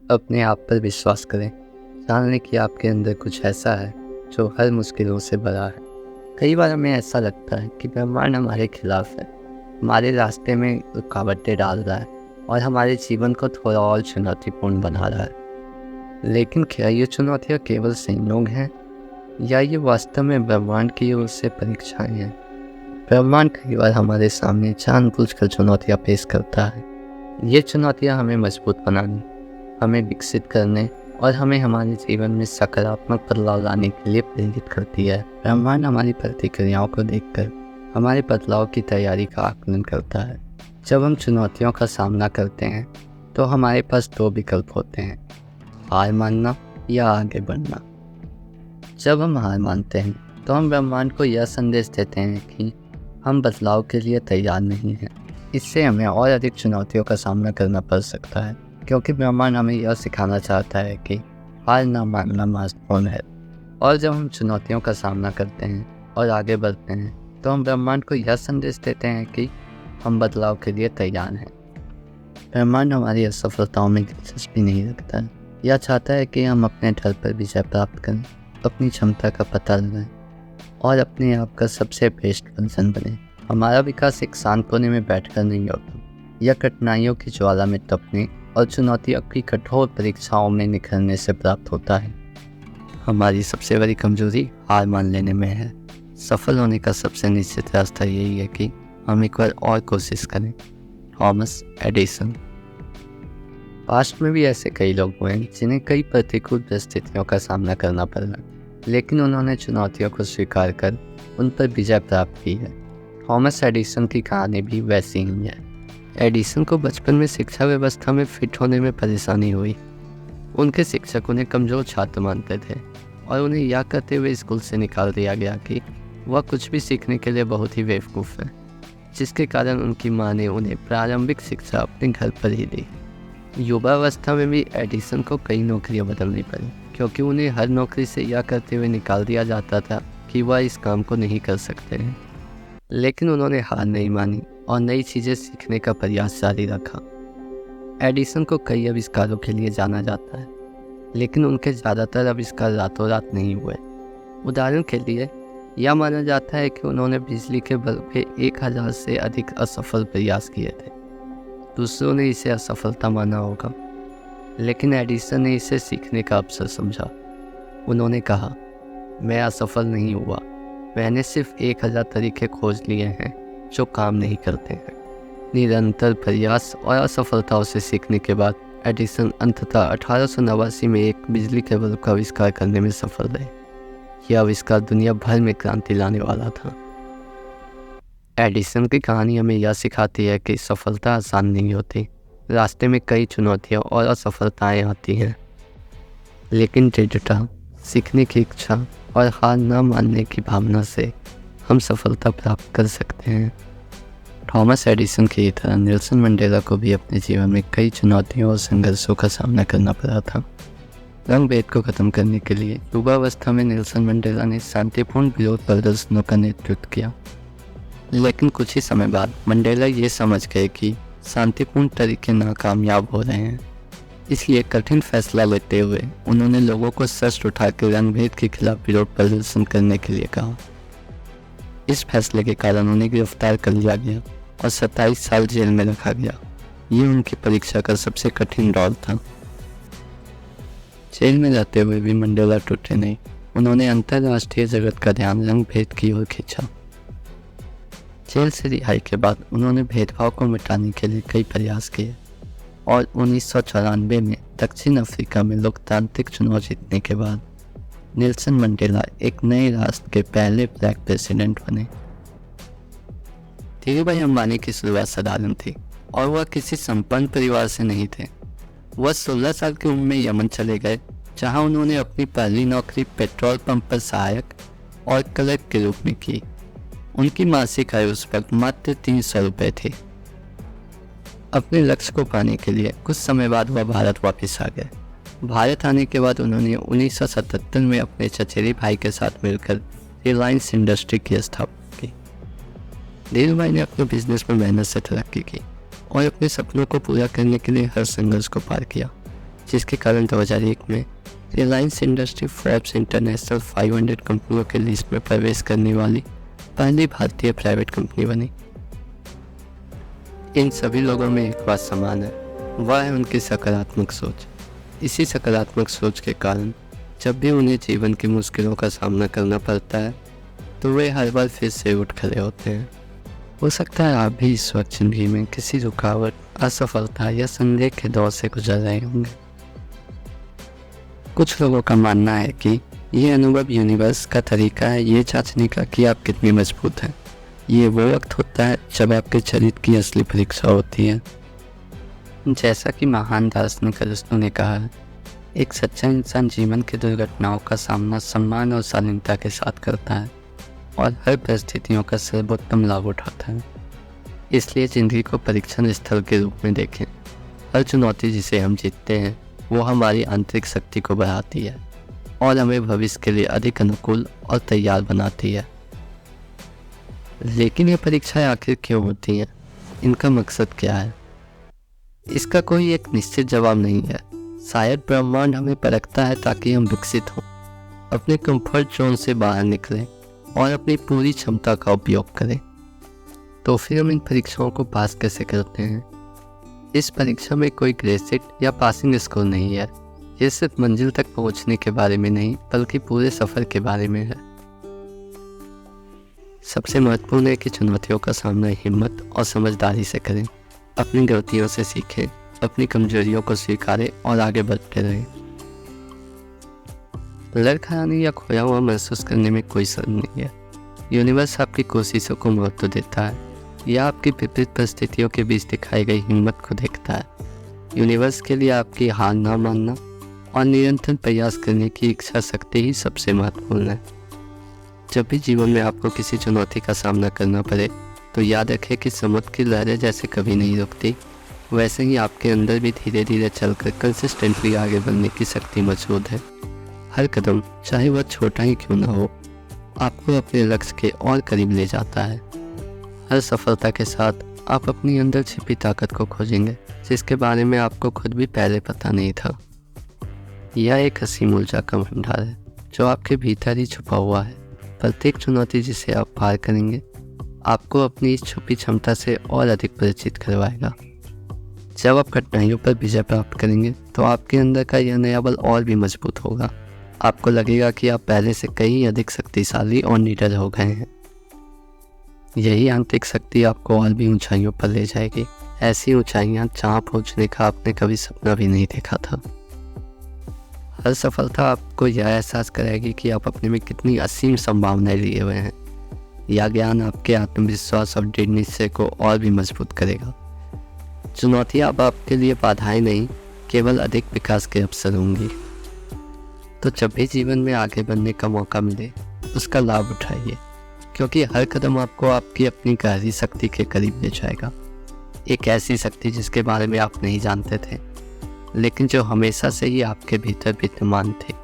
अपने आप पर विश्वास करें। जान लें कि आपके अंदर कुछ ऐसा है जो हर मुश्किलों से बड़ा है। कई बार हमें ऐसा लगता है कि ब्रह्मांड हमारे खिलाफ है, हमारे रास्ते में रुकावटें डाल रहा है और हमारे जीवन को थोड़ा और चुनौतीपूर्ण बना रहा है। लेकिन क्या ये चुनौतियाँ केवल संयोग हैं या ये वास्तव में ब्रह्मांड की ओर से परीक्षाएं हैं? ब्रह्मांड कई बार हमारे सामने जानबूझकर चुनौतियाँ पेश करता है। ये चुनौतियाँ हमें मजबूत बनाने, हमें विकसित करने और हमें हमारे जीवन में सकारात्मक बदलाव लाने के लिए प्रेरित करती है। ब्रह्मांड हमारी प्रतिक्रियाओं को देखकर हमारे बदलाव की तैयारी का आकलन करता है। जब हम चुनौतियों का सामना करते हैं तो हमारे पास दो विकल्प होते हैं, हार मानना या आगे बढ़ना। जब हम हार मानते हैं तो हम ब्रह्मांड को यह संदेश देते हैं कि हम बदलाव के लिए तैयार नहीं हैं। इससे हमें और अधिक चुनौतियों का सामना करना पड़ सकता है, क्योंकि ब्रह्मांड हमें यह सिखाना चाहता है कि हार ना मानना महत्वपूर्ण है। और जब हम चुनौतियों का सामना करते हैं और आगे बढ़ते हैं तो हम ब्रह्मांड को यह संदेश देते हैं कि हम बदलाव के लिए तैयार हैं। ब्रह्मांड हमारी असफलताओं में दिलचस्पी नहीं रखता है। यह चाहता है कि हम अपने डर पर विजय प्राप्त करें, अपनी क्षमता का पता लगाएं और अपने आप का सबसे बेस्ट वर्जन बने। हमारा विकास एक शांत कोने में बैठकर नहीं होता, यह कठिनाइयों की ज्वाला में तपने और चुनौतियों की कठोर परीक्षाओं में निखरने से प्राप्त होता है। हमारी सबसे बड़ी कमजोरी हार मान लेने में है। सफल होने का सबसे निश्चित रास्ता यही है कि हम एक बार और कोशिश करें। Thomas Edison. पास्ट में भी ऐसे कई लोग हुए हैं जिन्हें कई प्रतिकूल परिस्थितियों का सामना करना पड़ा, लेकिन उन्होंने चुनौतियों को स्वीकार कर उन पर विजय प्राप्त की है। थॉमस एडिसन की कहानी भी वैसी ही है। एडिसन को बचपन में शिक्षा व्यवस्था में फिट होने में परेशानी हुई। उनके शिक्षक उन्हें कमज़ोर छात्र मानते थे और उन्हें यह कहते हुए स्कूल से निकाल दिया गया कि वह कुछ भी सीखने के लिए बहुत ही बेवकूफ़ है, जिसके कारण उनकी मां ने उन्हें प्रारंभिक शिक्षा अपने घर पर ही दी। युवावस्था में भी एडिसन को कई नौकरियां बदलनी पड़ी, क्योंकि उन्हें हर नौकरी से यह कहते हुए निकाल दिया जाता था कि वह इस काम को नहीं कर सकते हैं। लेकिन उन्होंने हार नहीं मानी और नई चीज़ें सीखने का प्रयास जारी रखा। एडिसन को कई आविष्कारों के लिए जाना जाता है, लेकिन उनके ज़्यादातर आविष्कार रातों रात नहीं हुए। उदाहरण के लिए यह माना जाता है कि उन्होंने बिजली के बल्ब के 1000 से अधिक असफल प्रयास किए थे। दूसरों ने इसे असफलता माना होगा, लेकिन एडिसन ने इसे सीखने का अवसर समझा। उन्होंने कहा, मैं असफल नहीं हुआ, मैंने सिर्फ 1000 तरीके खोज लिए हैं जो काम नहीं करते हैं। निरंतर प्रयास और असफलताओं से सीखने के बाद एडिसन अंततः 1889 में एक बिजली के बल्ब का आविष्कार करने में सफल रहे। यह आविष्कार दुनिया भर में क्रांति लाने वाला था। एडिसन की कहानी हमें यह सिखाती है कि सफलता आसान नहीं होती। रास्ते में कई चुनौतियाँ और असफलताएं आती हैं, लेकिन दृढ़ता, सीखने की इच्छा और हार न मानने की भावना से हम सफलता प्राप्त कर सकते हैं। थॉमस एडिसन की तरह नेल्सन मंडेला को भी अपने जीवन में कई चुनौतियों और संघर्षों का सामना करना पड़ा था। रंग भेद को खत्म करने के लिए युवावस्था में नेल्सन मंडेला ने शांतिपूर्ण विरोध प्रदर्शनों का नेतृत्व किया, लेकिन कुछ ही समय बाद मंडेला ये समझ गए कि शांतिपूर्ण तरीके नाकामयाब हो रहे हैं। इसलिए कठिन फैसला लेते हुए उन्होंने लोगों को शस्त्र उठाकर रंग भेद के खिलाफ विरोध प्रदर्शन करने के लिए कहा। इस फैसले के कारण उन्हें गिरफ्तार कर लिया गया और 27 साल जेल में रखा गया। ये उनकी परीक्षा का सबसे कठिन दौर था। जेल में रहते हुए भी मंडेला टूटे नहीं। उन्होंने अंतर्राष्ट्रीय जगत का ध्यान रंग भेद की ओर खींचा। जेल से रिहाई के बाद उन्होंने भेदभाव को मिटाने के लिए कई प्रयास किए और 1994 में दक्षिण अफ्रीका में लोकतांत्रिक चुनाव जीतने के बाद नेल्सन मंडेला एक नए राष्ट्र के पहले ब्लैक प्रेसिडेंट बने। धीरूभाई अंबानी की शुरुआत साधारण थी और वह किसी संपन्न परिवार से नहीं थे। वह 16 साल की उम्र में यमन चले गए, जहां उन्होंने अपनी पहली नौकरी पेट्रोल पंप पर सहायक और क्लर्क के रूप में की। उनकी मासिक आय उस वक्त मात्र 300 रुपये थी। अपने लक्ष्य को पाने के लिए कुछ समय बाद वह भारत वापस आ गए। भारत आने के बाद उन्होंने 1977 में अपने चचेरे भाई के साथ मिलकर रिलायंस इंडस्ट्री की स्थापना की। धीरूभाई ने अपने बिजनेस में मेहनत से तरक्की की और अपने सपनों को पूरा करने के लिए हर संघर्ष को पार किया। जिसके कारण 2001 में रिलायंस इंडस्ट्री फोर्ब्स इंटरनेशनल 500 कंपनियों के लिस्ट में प्रवेश करने वाली पहली भारतीय प्राइवेट कंपनी बनी। इन सभी लोगों में एक बात समान है, वह है उनकी सकारात्मक सोच। इसी सकारात्मक सोच के कारण जब भी उन्हें जीवन की मुश्किलों का सामना करना पड़ता है तो वे हर बार फिर से उठ खड़े होते हैं। हो सकता है आप भी इस वक्त जिंदगी में किसी रुकावट, असफलता या संदेह के दौर से गुजर रहे होंगे। कुछ लोगों का मानना है कि ये अनुभव यूनिवर्स का तरीका है ये जांचने का कि आप कितनी मजबूत हैं। ये वो वक्त होता है जब आपके चरित्र की असली परीक्षा होती है। जैसा कि महान दार्शनिक अरिस्टो ने कहा है, एक सच्चा इंसान जीवन की दुर्घटनाओं का सामना सम्मान और शालीनता के साथ करता है और हर परिस्थितियों का सर्वोत्तम लाभ उठाता है। इसलिए जिंदगी को परीक्षण स्थल के रूप में देखें। हर चुनौती जिसे हम जीतते हैं वो हमारी आंतरिक शक्ति को बढ़ाती है और हमें भविष्य के लिए अधिक अनुकूल और तैयार बनाती है। लेकिन ये परीक्षाएं आखिर क्यों होती हैं? इनका मकसद क्या है? इसका कोई एक निश्चित जवाब नहीं है। शायद ब्रह्मांड हमें परखता है ताकि हम विकसित हों, अपने कंफर्ट जोन से बाहर निकलें और अपनी पूरी क्षमता का उपयोग करें। तो फिर हम इन परीक्षाओं को पास कैसे करते हैं? इस परीक्षा में कोई ग्रेड या पासिंग स्कोर नहीं है। ये सिर्फ मंजिल तक पहुंचने के बारे में नहीं बल्कि पूरे सफर के बारे में है। सबसे महत्वपूर्ण है कि चुनौतियों का सामना हिम्मत और समझदारी से करें। अपनी गलतियों से सीखें, अपनी कमजोरियों को स्वीकारें और आगे बढ़ते रहें। लड़खड़ाने या खोया हुआ महसूस करने में कोई शर्म नहीं है। यूनिवर्स आपकी कोशिशों को महत्व देता है या आपकी विपरीत परिस्थितियों के बीच दिखाई गई हिम्मत को देखता है। यूनिवर्स के लिए आपकी हार ना मानना और निरंतर प्रयास करने की इच्छा शक्ति ही सबसे महत्वपूर्ण है। जब भी जीवन में आपको किसी चुनौती का सामना करना पड़े तो याद रखें कि समुद्र की लहरें जैसे कभी नहीं रुकती, वैसे ही आपके अंदर भी धीरे धीरे चलकर कंसिस्टेंटली आगे बढ़ने की शक्ति मौजूद है। हर कदम, चाहे वह छोटा ही क्यों ना हो, आपको अपने लक्ष्य के और करीब ले जाता है। हर सफलता के साथ आप अपनी अंदर छिपी ताकत को खोजेंगे जिसके बारे में आपको खुद भी पहले पता नहीं था। यह एक असीम ऊर्जा का भंडार है जो आपके भीतर ही छुपा हुआ है। प्रत्येक चुनौती जिसे आप पार करेंगे आपको अपनी इस छुपी क्षमता से और अधिक परिचित करवाएगा। जब आप कठिनाइयों पर विजय प्राप्त करेंगे तो आपके अंदर का यह नया बल और भी मजबूत होगा। आपको लगेगा कि आप पहले से कहीं अधिक शक्तिशाली और निडर हो गए हैं। यही आंतरिक शक्ति आपको और भी ऊंचाइयों पर ले जाएगी, ऐसी ऊंचाइयां जहां पहुंचने का आपने कभी सपना भी नहीं देखा था। हर सफलता आपको यह एहसास कराएगी कि आप अपने में कितनी असीम संभावनाएं लिए हुए हैं। यह ज्ञान आपके आत्मविश्वास और दृढ़ निश्चय को और भी मजबूत करेगा। चुनौतियां अब आपके लिए बाधाएं नहीं, केवल अधिक विकास के अवसर होंगी। तो जब भी जीवन में आगे बढ़ने का मौका मिले उसका लाभ उठाइए, क्योंकि हर कदम आपको आपकी अपनी गहरी शक्ति के करीब ले जाएगा। एक ऐसी शक्ति जिसके बारे में आप नहीं जानते थे लेकिन जो हमेशा से ही आपके भीतर विद्यमान थी।